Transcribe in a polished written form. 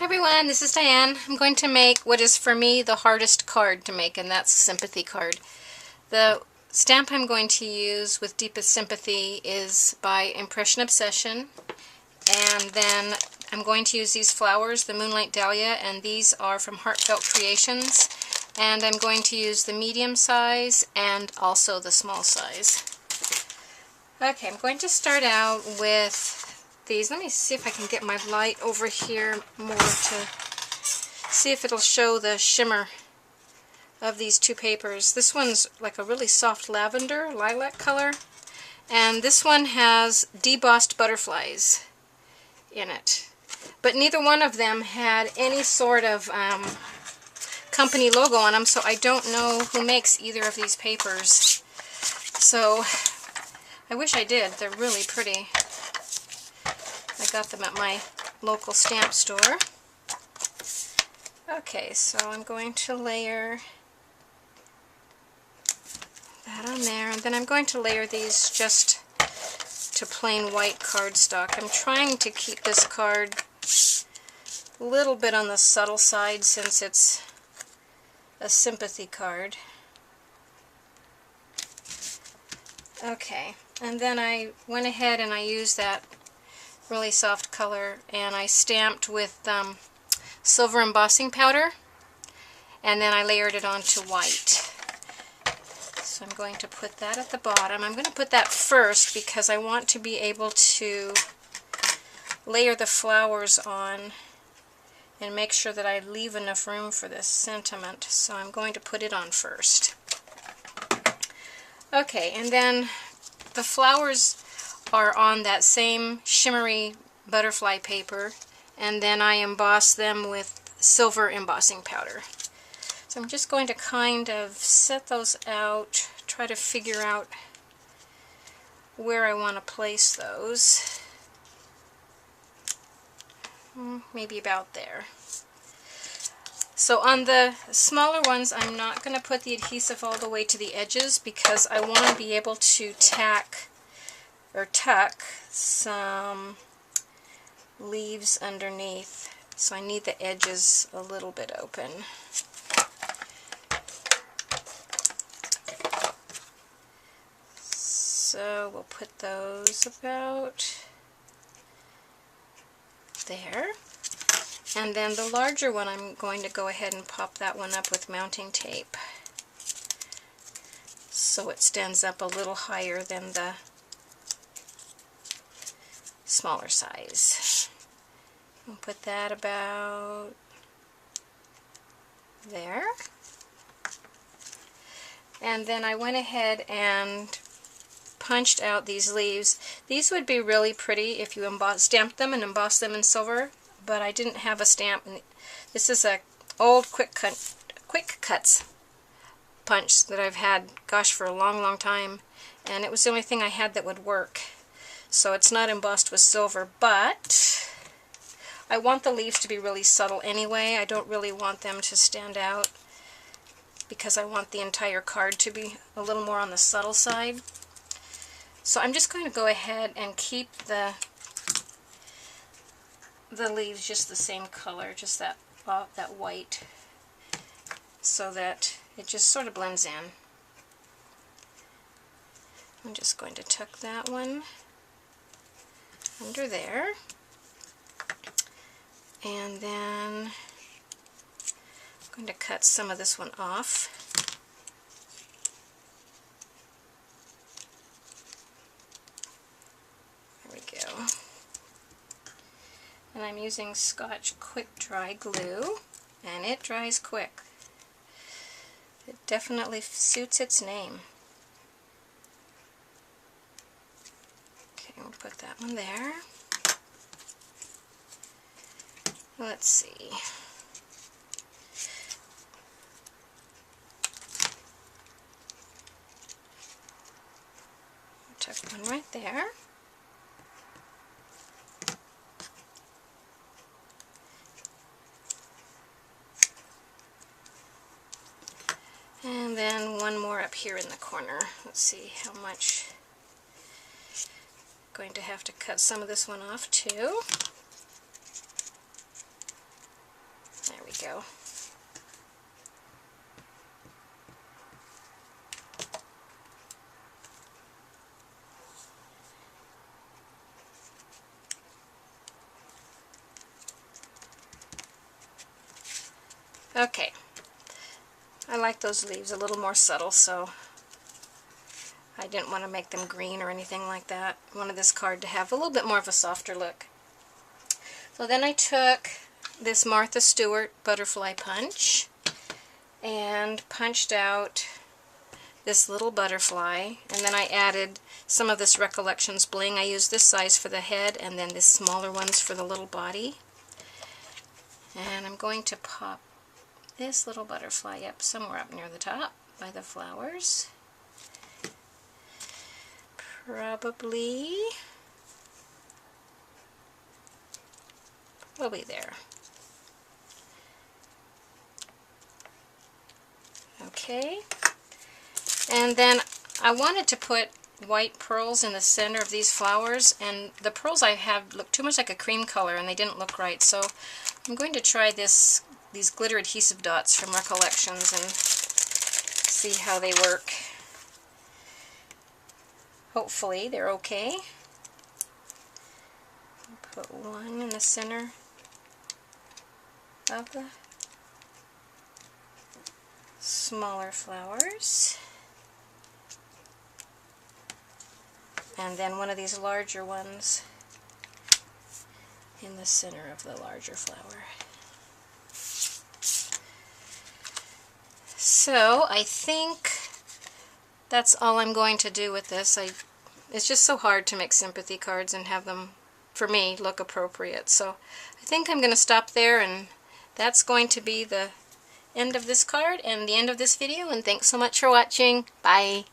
Hi everyone, this is Diane. I'm going to make what is for me the hardest card to make, and that's a sympathy card. The stamp I'm going to use with Deepest Sympathy is by Impression Obsession, and then I'm going to use these flowers, the Moonlight Dahlia, and these are from Heartfelt Creations, and I'm going to use the medium size and also the small size. Okay, I'm going to start out with these. Let me see if I can get my light over here more to see if it'll show the shimmer of these two papers. This one's like a really soft lavender, lilac color, and this one has debossed butterflies in it. But neither one of them had any sort of company logo on them, so I don't know who makes either of these papers. So I wish I did. They're really pretty. I got them at my local stamp store. Okay, so I'm going to layer that on there, and then I'm going to layer these just to plain white cardstock. I'm trying to keep this card a little bit on the subtle side since it's a sympathy card. Okay, and then I went ahead and I used that really soft color and I stamped with silver embossing powder, and then I layered it onto white. So I'm going to put that at the bottom. I'm going to put that first because I want to be able to layer the flowers on and make sure that I leave enough room for this sentiment. So I'm going to put it on first. Okay, and then the flowers are on that same shimmery butterfly paper, and then I emboss them with silver embossing powder. So I'm just going to kind of set those out, try to figure out where I want to place those. Maybe about there. So on the smaller ones, I'm not going to put the adhesive all the way to the edges because I want to be able to tack or tuck some leaves underneath. So I need the edges a little bit open. So we'll put those about there. And then the larger one, I'm going to go ahead and pop that one up with mounting tape so it stands up a little higher than the smaller size. We'll put that about there. And then I went ahead and punched out these leaves. These would be really pretty if you stamped them and embossed them in silver, but I didn't have a stamp. This is a old quick cuts punch that I've had, gosh, for a long time, and it was the only thing I had that would work. So it's not embossed with silver, but I want the leaves to be really subtle anyway. I don't really want them to stand out because I want the entire card to be a little more on the subtle side. So I'm just going to go ahead and keep the leaves just the same color, just that white, so that it just sort of blends in. I'm just going to tuck that one under there, and then I'm going to cut some of this one off. There we go. And I'm using Scotch Quick Dry Glue, and it dries quick. It definitely suits its name. Okay, we'll put that one there. Let's see. I'll tuck one right there. And then one more up here in the corner. Let's see how much. I'm going to have to cut some of this one off too. we go. Okay, I like those leaves a little more subtle, so I didn't want to make them green or anything like that. I wanted this card to have a little bit more of a softer look. So then I took this Martha Stewart butterfly punch and punched out this little butterfly, and then I added some of this Recollections bling. I used this size for the head and then this smaller ones for the little body. And I'm going to pop this little butterfly up somewhere up near the top by the flowers. Probably there. Okay. And then I wanted to put white pearls in the center of these flowers, and the pearls I have look too much like a cream color and they didn't look right, so I'm going to try these glitter adhesive dots from Recollections and see how they work. Hopefully they're okay. Put one in the center of the smaller flowers, and then one of these larger ones in the center of the larger flower. So I think that's all I'm going to do with this. It's just so hard to make sympathy cards and have them, for me, look appropriate. So I think I'm going to stop there, and that's going to be the end of this card and the end of this video, and thanks so much for watching. Bye!